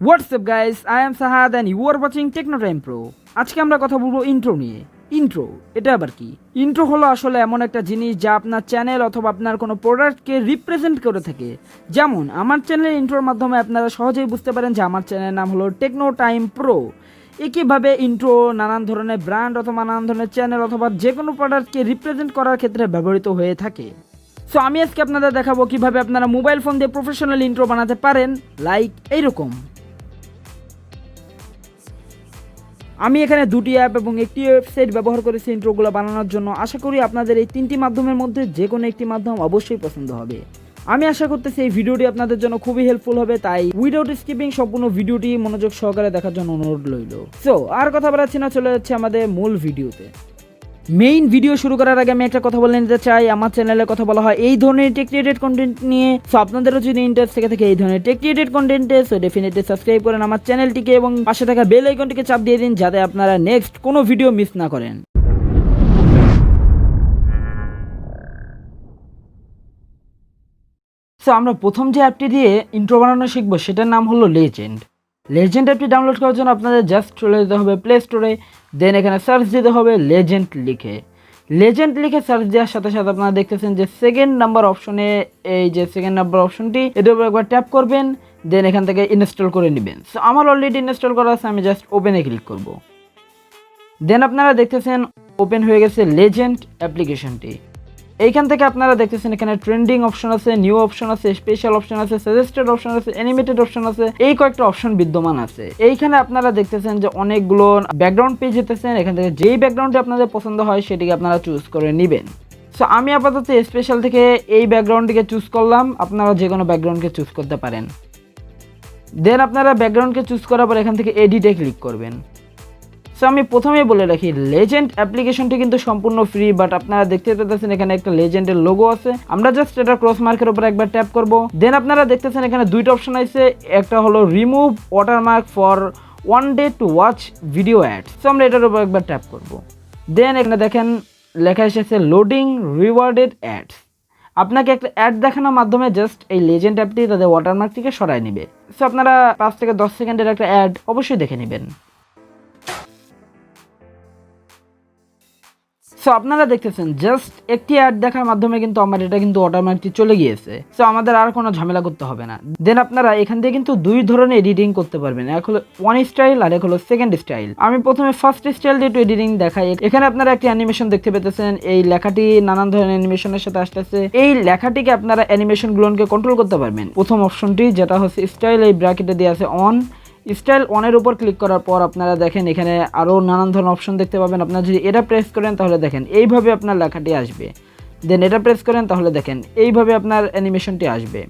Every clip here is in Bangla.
What's up guys, I am Sahad and you are watching technotimepro। আজকে আমরা কথা বলবো ইন্ট্রো নিয়ে। ইন্ট্রো এটা আবার কি? ইন্ট্রো হলো আসলে এমন একটা জিনিস যা আপনার চ্যানেল অথবা আপনার কোনো প্রোডাক্টকে রিপ্রেজেন্ট করে থাকে। যেমন আমার চ্যানেলের ইন্ট্রোর মাধ্যমে আপনারা সহজেই বুঝতে পারেন যে আমার চ্যানেলের নাম হলো টেকনোটাইমপ্রো। একইভাবে ইন্ট্রো নানান ধরনের ব্র্যান্ড অথবা নানান ধরনের চ্যানেল অথবা যে কোনো প্রোডাক্টকে রিপ্রেজেন্ট করার ক্ষেত্রে ব্যবহৃত হয়ে থাকে। সো আমি আজকে আপনাদের দেখাবো কিভাবে আপনারা মোবাইল ফোন দিয়ে প্রফেশনাল ইন্ট্রো বানাতে পারেন, লাইক এইরকম। আমি এখানে দুটি অ্যাপ এবং একটি ওয়েবসাইট ব্যবহার করেছি ইন্ট্রোগুলো বানানোর জন্য। আশা করি আপনাদের এই তিনটি মাধ্যমের মধ্যে যে কোনো একটি মাধ্যম অবশ্যই পছন্দ হবে। আমি আশা করতেছি এই ভিডিওটি আপনাদের জন্য খুবই হেল্পফুল হবে, তাই উইদাউট স্কিপিং সম্পূর্ণ ভিডিওটি মনোযোগ সহকারে দেখার জন্য অনুরোধ রইল। সো আর কথা বাড়াচ্ছি না, চলে যাচ্ছে আমাদের মূল ভিডিওতে। মেইন ভিডিও শুরু করার আগে আমি একটা কথা বলে নিতে চাই, আমার চ্যানেলে কথা বলা হয় এই ধরনের টেক রিলেটেড কন্টেন্ট নিয়ে। সো আপনাদেরও যদি ইন্টারেস্ট থেকে থাকে এই ধরনের টেক রিলেটেড কন্টেন্টে, সো ডেফিনেটলি সাবস্ক্রাইব করেন আমার চ্যানেলটিকে এবং পাশে থাকা বেল আইকনটিকে চাপ দিয়ে দিন যাতে আপনারা নেক্সট কোনো ভিডিও মিস না করেন। সো আমরা প্রথম যে অ্যাপটি দিয়ে ইন্ট্রো বানানো শিখবো সেটার নাম হলো লেজেন্ড। লেজেন্ড অ্যাপটি ডাউনলোড করার জন্য আপনাদের জাস্ট চলে যেতে হবে প্লে স্টোরে, দেন এখানে সার্চ দিতে হবে লেজেন্ড লিখে। লেজেন্ড লিখে সার্চ দেওয়ার সাথে সাথে আপনারা দেখতেছেন যে সেকেন্ড নাম্বার অপশনে, এই যে সেকেন্ড নাম্বার অপশনটি, এটার উপর একবার ট্যাপ করবেন, দেন এখান থেকে ইনস্টল করে নেবেন। সো আমার অলরেডি ইনস্টল করা আছে, আমি জাস্ট ওপেনে ক্লিক করব। দেন আপনারা দেখতেছেন ওপেন হয়ে গেছে লেজেন্ড অ্যাপ্লিকেশনটি। এইখান থেকে আপনারা দেখতেছেন এখানে ট্রেন্ডিং অপশন আছে, নিউ অপশন আছে, স্পেশাল অপশন আছে, সাজেস্টেড অপশন আছে, অ্যানিমেটেড অপশন আছে, এই কয়েকটা অপশন বিদ্যমান আছে। এইখানে আপনারা দেখতেছেন যে অনেকগুলো ব্যাকগ্রাউন্ড পেজ যেতেছেন, এখান থেকে যেই ব্যাকগ্রাউন্ডটি আপনাদের পছন্দ হয় সেটিকে আপনারা চুজ করে নেবেন। সো আমি আপাতত স্পেশাল থেকে এই ব্যাকগ্রাউন্ডটিকে চুজ করলাম, আপনারা যে কোনো ব্যাকগ্রাউন্ডকে চুজ করতে পারেন। দেন আপনারা ব্যাকগ্রাউন্ডকে চুজ করার পর এখান থেকে এডিটে ক্লিক করবেন। সো আমি প্রথমেই বলে রাখি লেজেন্ড অ্যাপ্লিকেশনটি কিন্তু সম্পূর্ণ ফ্রি, বাট আপনারা দেখতে পেতেছেন এখানে একটা লেজেন্ডের লোগো আছে। আমরা জাস্ট এটা ক্রস মার্কের উপর একবার ট্যাপ করব। দেন আপনারা দেখতেছেন এখানে দুইটা অপশন আছে, একটা হলো remove watermark for one day to watch video ads. So আমরা এটার উপর একবার ট্যাপ করব। দেন এখানে দেখেন লেখা এসেছে লোডিং রিওয়ার্ডেড অ্যাডস। আপনাকে একটা অ্যাড দেখানোর মাধ্যমে জাস্ট এই লেজেন্ড অ্যাপটি তাদের ওয়াটারমার্কটিকে সরাই নেবে। সো আপনারা 5 থেকে 10 সেকেন্ডের একটা অ্যাড অবশ্যই দেখে নেবেন। সো আপনারা দেখতেছেন জাস্ট একটি অ্যাড দেখার মাধ্যমে কিন্তু আমার এটা কিন্তু অটোমেটিক চলে গিয়েছে। সো আমাদের আর কোনো ঝামেলা করতে হবে না। দেন আপনারা এখান থেকে কিন্তু দুই ধরনের এডিটিং করতে পারবেন, এক হলো ওয়ান স্টাইল আর এক হলো সেকেন্ড স্টাইল। আমি প্রথমে ফার্স্ট স্টাইল দিয়ে একটু এডিটিং দেখাই। এখানে আপনারা একটি অ্যানিমেশন দেখতে পেতেছেন, এই লেখাটি নানান ধরনের অ্যানিমেশনের সাথে আসতেছে। এই লেখাটিকে আপনারা অ্যানিমেশনগুলোকে কন্ট্রোল করতে পারবেন। প্রথম অপশনটি যেটা হচ্ছে স্টাইল, এই ব্র্যাকেটে দেওয়া আছে অন। স্টাইল অনের উপর ক্লিক করার পর আপনারা দেখেন এখানে আরও নানান ধরনের অপশন দেখতে পাবেন। আপনারা যদি এটা প্রেস করেন তাহলে দেখেন এইভাবে আপনার লেখাটি আসবে। দেন এটা প্রেস করেন তাহলে দেখেন এইভাবে আপনার অ্যানিমেশনটি আসবে।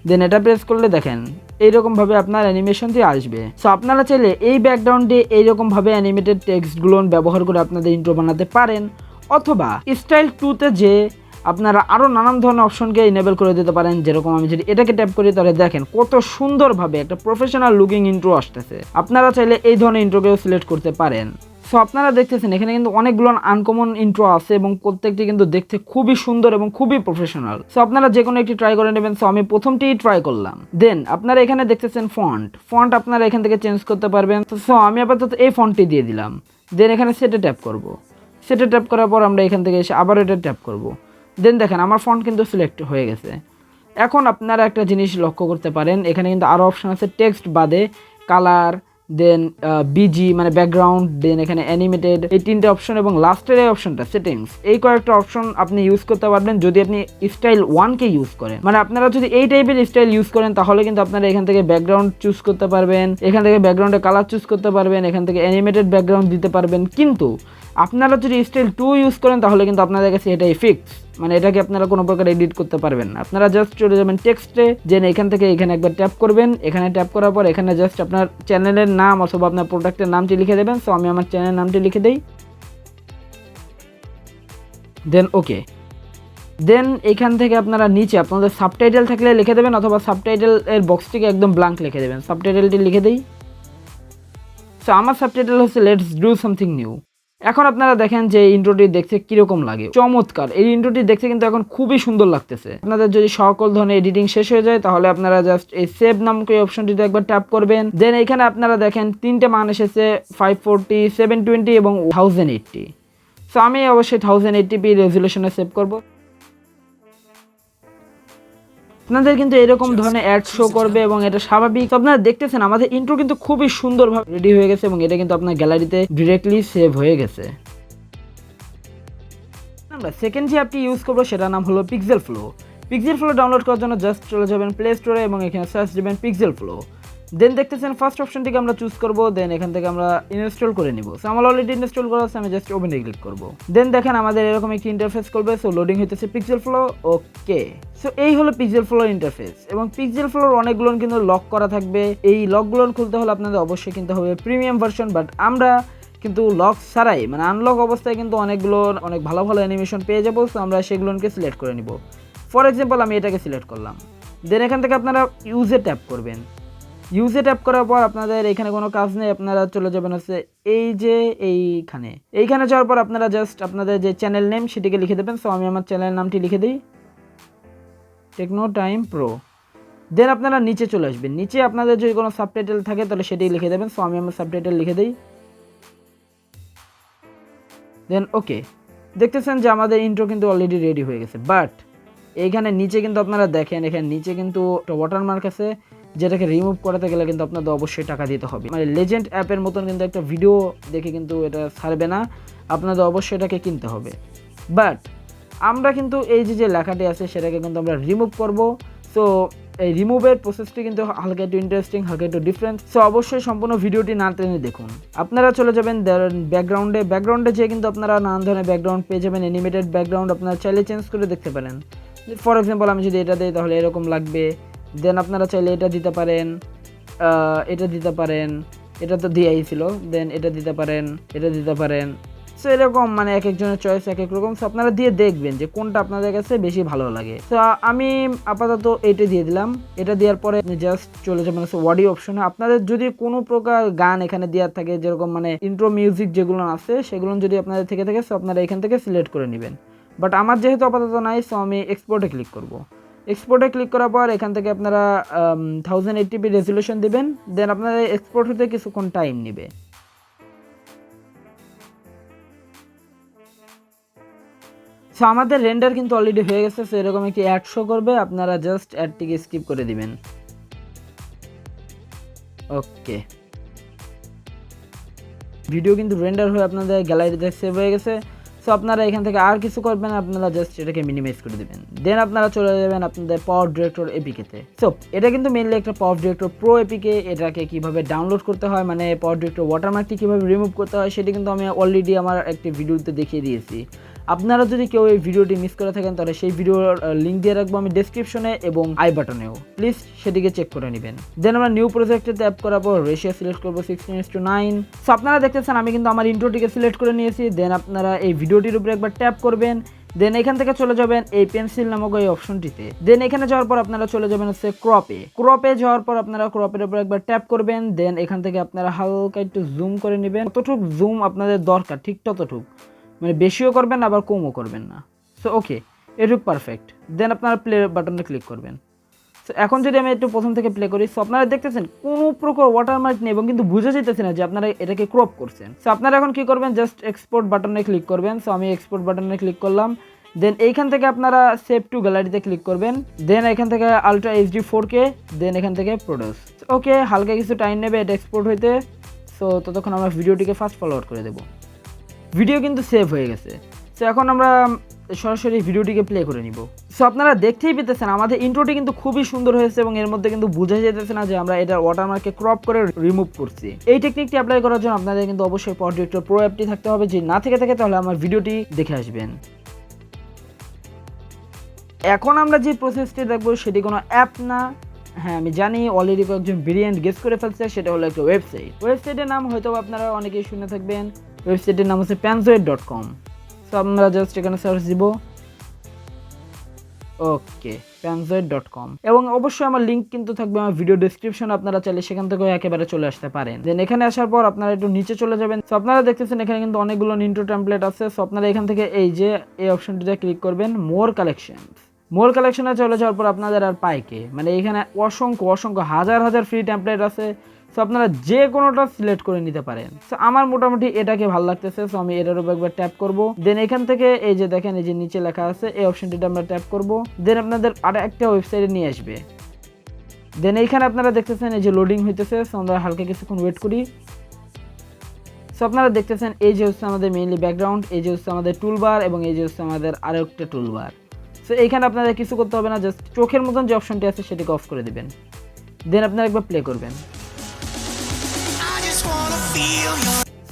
দেন এটা প্রেস করলে দেখেন এইরকমভাবে আপনার অ্যানিমেশনটি আসবে। সো আপনারা চাইলে এই ব্যাকগ্রাউন্ডে এইরকমভাবে অ্যানিমেটেড টেক্সটগুলো ব্যবহার করে আপনাদের ইন্ট্রো বানাতে পারেন, অথবা স্টাইল 2তে যে আপনারা আরও নানান ধরনের অপশনকে ইনেবল করে দিতে পারেন। যেরকম আমি যদি এটাকে ট্যাপ করি তাহলে দেখেন কত সুন্দরভাবে একটা প্রফেশনাল লুকিং ইন্ট্রো আসতেছে। আপনারা চাইলে এই ধরনের ইন্ট্রোকেও সিলেক্ট করতে পারেন। সো আপনারা দেখতেছেন এখানে কিন্তু অনেকগুলো আনকমন ইন্ট্রো আছে এবং প্রত্যেকটি কিন্তু দেখতে খুবই সুন্দর এবং খুবই প্রফেশনাল। সো আপনারা যে কোনো একটি ট্রাই করে নেবেন। সো আমি প্রথমটি ট্রাই করলাম। দেন আপনারা এখানে দেখতেছেন ফন্ট আপনারা এখান থেকে চেঞ্জ করতে পারবেন। সো আমি আপাতত এই ফন্টটি দিয়ে দিলাম। দেন এখানে সেটে ট্যাপ করব। সেটে ট্যাপ করার পর আমরা এখান থেকে এসে আবার এটা ট্যাপ করব। দেন দেখেন আমার ফন্ট কিন্তু সিলেক্ট হয়ে গেছে। এখন আপনারা একটা জিনিস লক্ষ্য করতে পারেন, এখানে কিন্তু আরও অপশন আছে টেক্সট বাদে, কালার, দেন বিজি মানে ব্যাকগ্রাউন্ড, দেন এখানে অ্যানিমেটেড, এই তিনটে অপশন এবং লাস্টের এই অপশনটা সেটিংস, এই কয়েকটা অপশন আপনি ইউজ করতে পারবেন যদি আপনি স্টাইল 1কে ইউজ করেন। মানে আপনারা যদি এই টাইপের স্টাইল ইউজ করেন তাহলে কিন্তু আপনারা এখান থেকে ব্যাকগ্রাউন্ড চুজ করতে পারবেন, এখান থেকে ব্যাকগ্রাউন্ডে কালার চুজ করতে পারবেন, এখান থেকে অ্যানিমেটেড ব্যাকগ্রাউন্ড দিতে পারবেন। কিন্তু আপনারা যদি স্টাইল 2 ইউজ করেন তাহলে কিন্তু আপনাদের কাছে এটাই ফিক্স, মানে এটাকে আপনারা কোনো প্রকার এডিট করতে পারবেন না। আপনারা জাস্ট চলে যাবেন টেক্সটে, দেন এখান থেকে এখানে একবার ট্যাপ করবেন। এখানে ট্যাপ করার পর এখানে জাস্ট আপনার চ্যানেলের নাম অথবা আপনার প্রোডাক্টের নামটি লিখে দেবেন। সো আমি আমার চ্যানেলের নামটি লিখে দিই, দেন ওকে। দেন এখান থেকে আপনারা নিচে আপনাদের সাবটাইটেল থাকলে লিখে দেবেন, অথবা সাবটাইটেল এর বক্সটিকে একদম ব্ল্যাঙ্ক লিখে দেবেন। সাবটাইটেলটি লিখে দিই। সো আমার সাবটাইটেল হচ্ছে লেটস ডু সামথিং নিউ। এখন আপনারা দেখেন যে ইন্ট্রোটি দেখতে কিরকম লাগে, চমৎকার। এই ইন্ট্রোটি দেখতে কিন্তু এখন খুবই সুন্দর লাগতেছে। আপনাদের যদি সকল ধরনের এডিটিং শেষ হয়ে যায় তাহলে আপনারা জাস্ট এই সেভ নামক এই অপশনটিতে একবার ট্যাপ করবেন। দেন এখানে আপনারা দেখেন 3টে মান এসেছে, 540, 720 এবং 1080। সো আমি অবশ্যই 1080p রেজুলেশনে সেভ করব। আপনাদের কিন্তু এরকম ধরনের অ্যাড শো করবে এবং এটা স্বাভাবিক। আপনারা দেখতেছেন আমাদের ইন্ট্রো কিন্তু খুবই সুন্দরভাবে রেডি হয়ে গেছে এবং এটা কিন্তু আপনার গ্যালারিতে ডিরেক্টলি সেভ হয়ে গেছে। আমরা সেকেন্ড যে অ্যাপটি ইউজ করবো সেটার নাম হলো pixel flow. Pixel flow download করার জন্য জাস্ট চলে যাবেন প্লে স্টোরে এবং এখানে সার্চ দেবেন পিক্সেল ফ্লো। দেন দেখতেছেন ফার্স্ট অপশনটিকে আমরা চুজ করব। দেন এখান থেকে আমরা ইনস্টল করে নিব। সো আমার অলরেডি ইনস্টল করা আছে, আমি জাস্ট ওপেনে ক্লিক করব। দেন দেখেন আমাদের এরকম একটি ইন্টারফেস করবে। সো লোডিং হইতেছে পিক্সেল ফ্লো। ওকে, সো এই হলো পিক্সেল ফ্লোর ইন্টারফেস এবং পিক্সেল ফ্লোর অনেকগুলো কিন্তু লক করা থাকবে। এই লকগুলো খুলতে হলে আপনাদের অবশ্যই কিনতে হবে প্রিমিয়াম ভার্সন, বাট আমরা কিন্তু লক ছাড়াই মানে আনলক অবস্থায় কিন্তু অনেক ভালো ভালো অ্যানিমেশন পেয়ে যাবো। সো আমরা সেগুলোকে সিলেক্ট করে নিব। ফর এক্সাম্পল আমি এটাকে সিলেক্ট করলাম। দেন এখান থেকে আপনারা ইউজে ট্যাপ করবেন। ইউজে ট্যাপ করার পর আপনাদের এখানে কোনো কাজ নেই, আপনারা চলে যাবেন হচ্ছে এই যে এইখানে যাওয়ার পর আপনারা জাস্ট আপনাদের যে চ্যানেল নেম সেটিকে লিখে দেবেন। সো আমি আমার চ্যানেল নামটি লিখে দিই টেকনোটাইমপ্রো। দেন আপনারা নিচে চলে আসবেন। নিচে আপনাদের যদি কোনো সাবটাইটেল থাকে তাহলে সেটি লিখে দেবেন। সো আমি আমার সাবটাইটেল লিখে দিই। দেন ওকে, দেখতেছেন যে আমাদের ইন্ট্রো কিন্তু অলরেডি রেডি হয়ে গেছে। বাট এইখানে নিচে কিন্তু আপনারা দেখেন, এখানে নিচে কিন্তু একটা ওয়াটারমার্ক আছে, যেটাকে রিমুভ করাতে গেলে কিন্তু আপনাদের অবশ্যই টাকা দিতে হবে। মানে লেজেন্ড অ্যাপের মতন কিন্তু একটা ভিডিও দেখে কিন্তু এটা ছাড়বে না, আপনাদের অবশ্যই এটাকে কিনতে হবে। বাট আমরা কিন্তু এই যে লেখাটি আছে সেটাকে কিন্তু আমরা রিমুভ করব। সো এই রিমুভের প্রসেসটি কিন্তু হালকা একটু ইন্টারেস্টিং, হালকা একটু ডিফারেন্ট। সো অবশ্যই সম্পূর্ণ ভিডিওটি না টেনে দেখুন। আপনারা চলে যাবেন ব্যাকগ্রাউন্ডে যেয়ে কিন্তু আপনারা নানান ধরনের ব্যাকগ্রাউন্ড পেয়ে যাবেন, অ্যানিমেটেড ব্যাকগ্রাউন্ড আপনারা চাইলে চেঞ্জ করে দেখতে পারেন। ফর এক্সাম্পল আমি যদি এটা দিই তাহলে এরকম লাগবে। দেন আপনারা চাইলে এটা দিতে পারেন, এটা তো দিয়েই ছিল। দেন এটা দিতে পারেন। সো এরকম মানে এক একজনের চয়েস এক এক রকম। সো আপনারা দিয়ে দেখবেন যে কোনটা আপনাদের কাছে বেশি ভালো লাগে। তো আমি আপাতত এইটা দিয়ে দিলাম। এটা দেওয়ার পরে জাস্ট চলে যাবেন অডিও অপশনে। আপনাদের যদি কোনো প্রকার গান এখানে দেওয়ার থাকে, যেরকম মানে ইন্ট্রো মিউজিক যেগুলো আছে সেগুলো যদি আপনাদের থেকে থাকে, সো আপনারা এখান থেকে সিলেক্ট করে নেবেন। বাট আমার যেহেতু আপাতত নাই, সো আমি এক্সপোর্টে ক্লিক করব। এক্সপোর্টে ক্লিক করার পর এখান থেকে আপনারা 1080p রেজুলেশন দেবেন। দেন আপনাদের এক্সপোর্ট হতে কিছুক্ষণ টাইম নেবে। সো আমাদের রেন্ডার কিন্তু অলরেডি হয়ে গেছে। সো এরকম একটি অ্যাড শো করবে, আপনারা জাস্ট অ্যাডটিকে স্কিপ করে দিবেন। ওকে, ভিডিও কিন্তু রেন্ডার হয়ে আপনাদের গ্যালারিতে সেভ হয়ে গেছে। সো আপনারা এখান থেকে আর কিছু করবেন, আপনারা জাস্ট এটাকে মিনিমাইজ করে দেবেন। দেন আপনারা চলে যাবেন আপনাদের পাওয়ার ডিরেক্টর এপিকেতে। সো এটা কিন্তু মেনলি একটা পাওয়ার ডিরেক্টর প্রো এপিকে। এটাকে কিভাবে ডাউনলোড করতে হয়, মানে পাওয়ার ডিরেক্টর ওয়াটারমার্কটি কীভাবে রিমুভ করতে হয় সেটি কিন্তু আমি অলরেডি আমার একটি ভিডিওতে দেখিয়ে দিয়েছি। আপনারা যদি কেউ এই ভিডিওটি মিস করে থাকেন তাহলে সেই ভিডিওর লিঙ্ক দিয়ে রাখবো আমি ডেসক্রিপশনে এবং আই বাটনেও, প্লিজ সেটিকে চেক করে নেবেন। দেন আমরা নিউ প্রজেক্টে ট্যাপ করার পর রেশিও সিলেক্ট করবো 16:9। সো আপনারা দেখতেছেন আমি কিন্তু আমার ইন্ট্রোটিকে সিলেক্ট করে নিয়েছি। দেন আপনারা এই ভিডিওটির উপরে একবার ট্যাপ করবেন। দেন এখান থেকে চলে যাবেন এই পেন্সিল নামক এই অপশনটিতে। দেন এখানে যাওয়ার পর আপনারা চলে যাবেন হচ্ছে ক্রপে যাওয়ার পর আপনারা ক্রপের উপর একবার ট্যাপ করবেন। দেন এখান থেকে আপনারা হালকা একটু জুম করে নেবেন, কতটুক জুম আপনাদের দরকার ঠিক ততটুক, মানে বেশিও করবেন না আবার কমও করবেন না। সো ওকে, এটুক পারফেক্ট। দেন আপনারা প্লে বাটনে ক্লিক করবেন। সো এখন যদি আমি একটু প্রথম থেকে প্লে করি, সো আপনারা দেখতেছেন কোনো প্রকার ওয়াটারমার্ক নেই এবং কিন্তু বুঝে যেতেছে না যে আপনারা এটাকে ক্রপ করছেন। সো আপনারা এখন কি করবেন, জাস্ট এক্সপোর্ট বাটনে ক্লিক করবেন। সো আমি এক্সপোর্ট বাটনে ক্লিক করলাম। দেন এইখান থেকে আপনারা সেভ টু গ্যালারিতে ক্লিক করবেন। দেন এখান থেকে আলট্রা এইচডি 4K, দেন এখান থেকে প্রোডিউস। ওকে, হালকা কিছু টাইম নেবে এটা এক্সপোর্ট হইতে। সো ততক্ষণ আমরা ভিডিওটিকে ফাস্ট ফরওয়ার্ড করে দেবো। ভিডিও কিন্তু সেভ হয়ে গেছে। সো এখন আমরা সরাসরি ভিডিওটিকে প্লে করে নিব। সো আপনারা দেখতেই পেতেছেন আমাদের ইন্ট্রোটি কিন্তু খুবই সুন্দর হয়েছে এবং এর মধ্যে কিন্তু বোঝা যেতেছে না যে আমরা এটার ওয়াটারমার্ককে ক্রপ করে রিমুভ করছি। এই টেকনিকটি অ্যাপ্লাই করার জন্য আপনাদের কিন্তু অবশ্যই পাওয়ার ডিরেক্টর প্রো অ্যাপটি থাকতে হবে। যদি না থেকে থাকে তাহলে আমার ভিডিওটি দেখে আসবেন। এখন আমরা যে প্রসেসটি দেখবো সেটি কোনো অ্যাপ না, হ্যাঁ আমি জানি অলরেডি কয়েকজন ব্রিলিয়েন্ট গেস করে ফেলছে, সেটা হলো একটা ওয়েবসাইটের নাম হয়তো আপনারা অনেকেই শুনে থাকবেন। ওয়েবসাইটের নাম হচ্ছে panzoid.com। সো আমরা জাস্ট এখানে সার্চ দিব। ওকে, panzoid.com। এবং অবশ্যই আমার লিঙ্ক কিন্তু থাকবে আমার ভিডিও ডেসক্রিপশনে, আপনারা চাইলে সেখান থেকেও একেবারে চলে আসতে পারেন। দেন এখানে আসার পর আপনারা একটু নিচে চলে যাবেন। সো আপনারা দেখতেছেন এখানে কিন্তু অনেকগুলো ইন্ট্রো টেমপ্লেট আছে। সো আপনারা এখান থেকে এই যে এই অপশনটিতে ক্লিক করবেন, মোর কালেকশনে চলে যাওয়ার পর আপনাদের আর পাইকে মানে এখানে অসংখ্য হাজার ফ্রি টেমপ্লেট আছে। সো আপনারা যে কোনোটা সিলেক্ট করে নিতে পারেন। সো আমার মোটামুটি এটাকে ভালো লাগতেছে, সো আমি এটার উপর একবার ট্যাপ করব। দেন এখান থেকে এই যে দেখেন এই যে নিচে লেখা আছে এই অপশনটিতে আমরা ট্যাপ করব। দেন আপনাদের আর একটা ওয়েবসাইটে নিয়ে আসবে। দেন এইখানে আপনারা দেখতেছেন এই যে লোডিং হইতেছে। সো আমরা হালকা কিছুক্ষণ ওয়েট করি। সো আপনারা দেখতেছেন এই যে হচ্ছে আমাদের মেইনলি ব্যাকগ্রাউন্ড, এই যে হচ্ছে আমাদের টুলবার এবং এই যে হচ্ছে আমাদের আরও একটা টুলবার। সো এইখানে আপনাদের কিছু করতে হবে না, জাস্ট চোখের মতন যে অপশনটি আছে সেটাকে অফ করে দিবেন। দেন আপনারা একবার প্লে করবেন।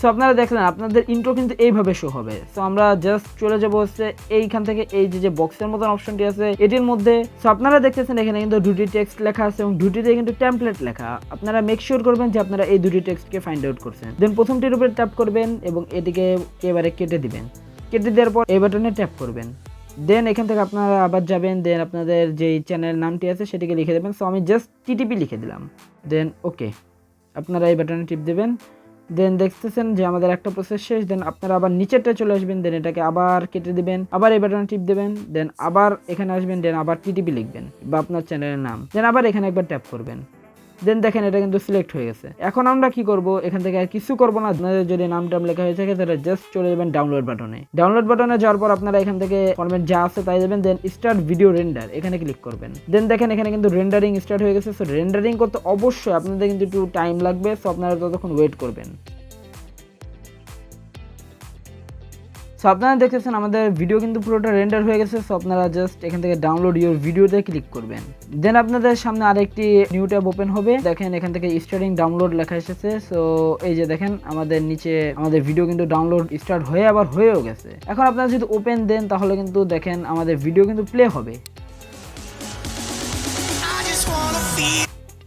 সো আপনারা দেখলেন আপনাদের ইন্ট্রো কিন্তু এইভাবে শো হবে। সো আমরা জাস্ট চলে যাবো হচ্ছে এইখান থেকে এই যে বক্সের মতন অপশনটি আছে এটির মধ্যে। সো আপনারা দেখতেছেন এখানে কিন্তু দুটি টেক্সট লেখা আছে এবং দুটিতে কিন্তু টেমপ্লেট লেখা। আপনারা মেক শিওর করবেন যে আপনারা এই দুটি টেক্সটকে ফাইন্ড আউট করছেন। দেন প্রথমটির উপরে ট্যাপ করবেন এবং এটিকে এবারে কেটে দিবেন। কেটে দেওয়ার পর এই বাটনে ট্যাপ করবেন। দেন এখান থেকে আপনারা আবার যাবেন। দেন আপনাদের যেই চ্যানেল নামটি আছে সেটিকে লিখে দেবেন। সো আমি জাস্ট টিটিপি লিখে দিলাম। দেন ওকে, আপনারা এই বাটনে টিপ দেবেন। দেন দেখতেছেন যে আমাদের একটা প্রসেস শেষ। দেন আপনারা আবার নিচেরটা চলে আসবেন। দেন এটাকে আবার কেটে দিবেন, আবার এই বাটনে টিপ দেবেন। দেন আবার এখানে আসবেন। দেন আবার টিটিপি লিখবেন বা আপনার চ্যানেলের নাম। দেন আবার এখানে একবার ট্যাপ করবেন। দেন দেখেন এটা কিন্তু সিলেক্ট হয়ে গেছে। এখন আমরা কি করব, এখান থেকে আর কিছু করব না। আপনাদের যদি নাম টাম লেখা হয়ে থাকে তাহলে জাস্ট চলে যাবেন ডাউনলোড বাটনে যাওয়ার পর আপনারা এখান থেকে ফরম্যাট যা আছে তাই দেবেন। দেন স্টার্ট ভিডিও রেন্ডার এখানে ক্লিক করবেন। দেন দেখেন এখানে কিন্তু রেন্ডারিং স্টার্ট হয়ে গেছে। সো রেন্ডারিং করতে অবশ্যই আপনাদের কিন্তু একটু টাইম লাগবে। সো আপনারা ততক্ষণ ওয়েট করবেন। সো আপনারা দেখতেছেন আমাদের ভিডিও কিন্তু পুরোটা রেন্ডার হয়ে গেছে। সো আপনারা জাস্ট এখান থেকে ডাউনলোড ইউর ভিডিওতে ক্লিক করবেন। দেন আপনাদের সামনে আরেকটি নিউ ট্যাব ওপেন হবে। দেখেন এখান থেকে স্টার্টিং ডাউনলোড লেখা এসেছে। সো এই যে দেখেন আমাদের নিচে আমাদের ভিডিও কিন্তু ডাউনলোড স্টার্ট হয়ে আবার হয়েও গেছে। এখন আপনারা যদি ওপেন দেন তাহলে কিন্তু দেখেন আমাদের ভিডিও কিন্তু প্লে হবে।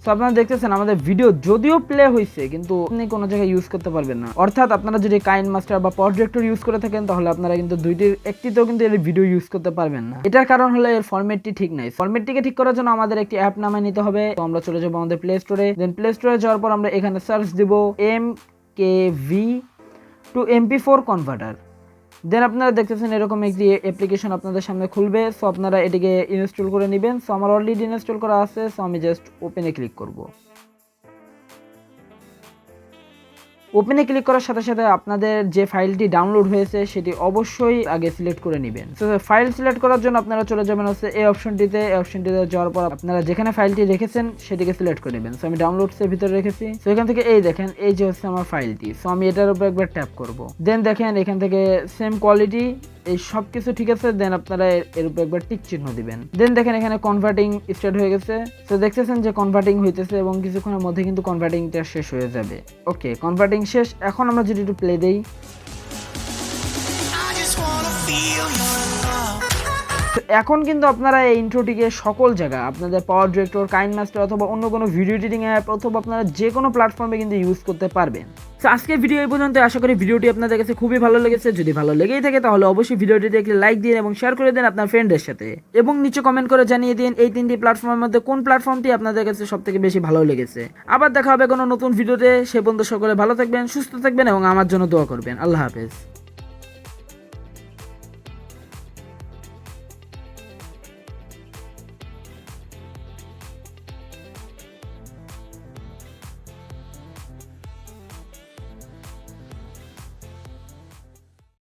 সো আপনারা দেখতেছেন আমাদের ভিডিও যদিও প্লে হয়েছে কিন্তু আপনি কোনো জায়গায় ইউজ করতে পারবেন না। অর্থাৎ আপনারা যদি কাইন মাস্টার বা প্রজেক্টর ইউজ করে থাকেন তাহলে আপনারা কিন্তু দুইটির একটিতেও কিন্তু এর ভিডিও ইউজ করতে পারবেন না। এটার কারণ হলো এর ফরম্যাটটি ঠিক নাই। ফরম্যাটটিকে ঠিক করার জন্য আমাদের একটি অ্যাপ নামায় নিতে হবে। তো আমরা চলে যাবো আমাদের প্লে স্টোরে। দেন প্লে স্টোরে যাওয়ার পর আমরা এখানে সার্চ দিব MKV টু MP4 কনভার্টার। দেন আপনারা দেখতেছেন এরকম একটি অ্যাপ্লিকেশন আপনাদের সামনে খুলবে। সো আপনারা এটিকে ইনস্টল করে নেবেন। সো আমার অলরেডি ইনস্টল করা আছে। সো আমি জাস্ট ওপেনে ক্লিক করব। ওপেনে ক্লিক করার সাথে সাথে আপনাদের যে ফাইলটি ডাউনলোড হয়েছে সেটি অবশ্যই আগে সিলেক্ট করে নেবেন। তো ফাইল সিলেক্ট করার জন্য আপনারা চলে যাবেন হচ্ছে এই অপশনটিতে যাওয়ার পর আপনারা যেখানে ফাইলটি রেখেছেন সেটিকে সিলেক্ট করে নেবেন। সো আমি ডাউনলোডসের ভিতরে রেখেছি। সো এখান থেকে এই দেখেন এই যে হচ্ছে আমার ফাইলটি। সো আমি এটার উপর একবার ট্যাপ করব। দেন দেখেন এখান থেকে সেম কোয়ালিটি এই সব কিছু ঠিক আছে। দেন আপনারা এর উপর একবার টিক চিহ্ন দিবেন। দেন দেখেন এখানে কনভার্টিং স্টার্ট হয়ে গেছে। তো দেখতেছেন যে কনভার্টিং হইতেছে এবং কিছুক্ষণের মধ্যে কিন্তু কনভার্টিংটা শেষ হয়ে যাবে। ওকে, কনভার্টিং শেষ। এখন আমরা যদি একটু প্লে দেই, এখন কিন্তু আপনারা এই ইন্ট্রোটিকে সকল জায়গা আপনাদের পাওয়ার ডিরেক্টর, কাইন মাস্টার অথবা অন্য কোনো ভিডিও এডিটিং অ্যাপ অথবা আপনারা যে কোনো প্ল্যাটফর্মে কিন্তু ইউজ করতে পারবেন। তো আজকের ভিডিও এই পর্যন্ত। আশা করি ভিডিওটি আপনাদের কাছে খুবই ভালো লেগেছে। যদি ভালো লেগেই থাকে তাহলে অবশ্যই ভিডিওটিতে একটি লাইক দিন এবং শেয়ার করে দিন আপনার ফ্রেন্ডদের সাথে এবং নিচে কমেন্ট করে জানিয়ে দিন এই তিনটি প্ল্যাটফর্মের মধ্যে কোন প্ল্যাটফর্মটি আপনাদের কাছে সবথেকে বেশি ভালো লেগেছে। আবার দেখা হবে কোনো নতুন ভিডিওতে। সে পর্যন্ত সকলে ভালো থাকবেন, সুস্থ থাকবেন এবং আমার জন্য দোয়া করবেন। আল্লাহ হাফেজ।